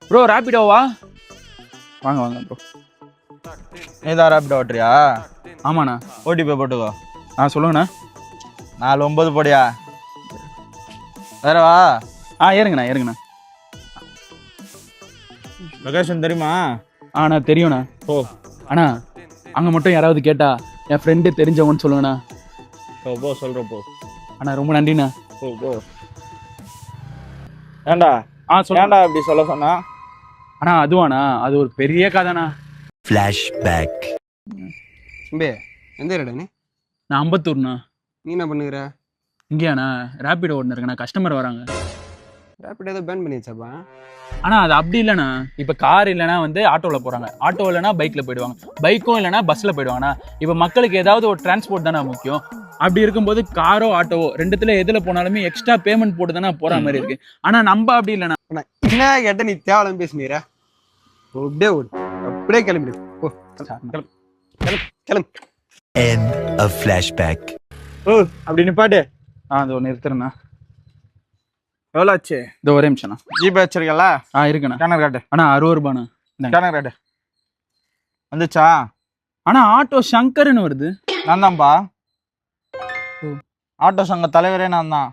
Bro ரேபிடோவா? வாங்க வாங்க bro. நீ தான் ரேபிடோ ஓட்டுறியா? ஆமாண்ணா. ஓடிபி போட்டுக்கோ. சொல்லுங்கண்ணா. 49 போடியா? வேறவா? ஏறுங்கண்ணா ஏறுங்கண்ணா. லொகேஷன் தெரியுமா? அண்ணா தெரியும்ண்ணா. அண்ணா அங்கே மட்டும் யாராவது கேட்டா என் ஃப்ரெண்டு தெரிஞ்சவன்னு சொல்லுங்கண்ணா. போ சொல்கிறேன் போ. அண்ணா ரொம்ப நன்றிண்ணா. போ. ஏண்டா சொல்லுண்ணா. அப்படி சொல்ல சொன்னா? அண்ணா அதுவாண்ணா, அது ஒரு பெரிய கதைண்ணா. ஃப்ளாஷ்பேக். தம்பி எந்த ஏரியாடா நீ? நான் அம்பத்தூர்ண்ணா. நீ என்ன பண்ணுகிற? இங்கேயாண்ணா ரேபிடோ ஒன்று இருக்குண்ணா, கஸ்டமர் வராங்க. ரேபிட் ஏதோ பேன் பண்ணி வச்சாப்பா. ஆனால் அது அப்படி இல்லைண்ணா. இப்போ கார் இல்லைனா வந்து ஆட்டோவில் போகிறாங்க, ஆட்டோ இல்லைனா பைக்கில் போயிடுவாங்க, பைக்கும் இல்லைனா பஸ்ஸில் போயிடுவாங்கண்ணா. இப்போ மக்களுக்கு ஏதாவது ஒரு டிரான்ஸ்போர்ட் தானே முக்கியம். அப்படி இருக்கும்போது காரோ ஆட்டோவோ ரெண்டுத்துல எதில் போனாலுமே எக்ஸ்ட்ரா பேமெண்ட் போட்டு தானே போகிற மாதிரி இருக்கு. ஆனால் நம்ம அப்படி இல்லைண்ணா. என்ன கேட்ட நீ தேவலாம் பேசுனீரா? அப்படியே ஓடு, அப்படியே கிளம்பிடு. ஓ கிளம்பு. End of flashback. அப்படி நிப்பாட்டு. அது ஒன்று நிறுத்துறேண்ணா. எவ்வளோ ஆச்சு? இந்த ஒரே நிமிஷம்ண்ணா. ஜிபே வச்சிருக்கல? இருக்குண்ணா. ஸ்கேனர் காட்டு. அண்ணா 60 ரூபாண்ணா. ஸ்கேனர் காட்டு. வந்துச்சா? அண்ணா ஆட்டோ சங்கர்னு வருது. நான் தான்ப்பா ஆட்டோ சங்க தலைவரே நான் தான்.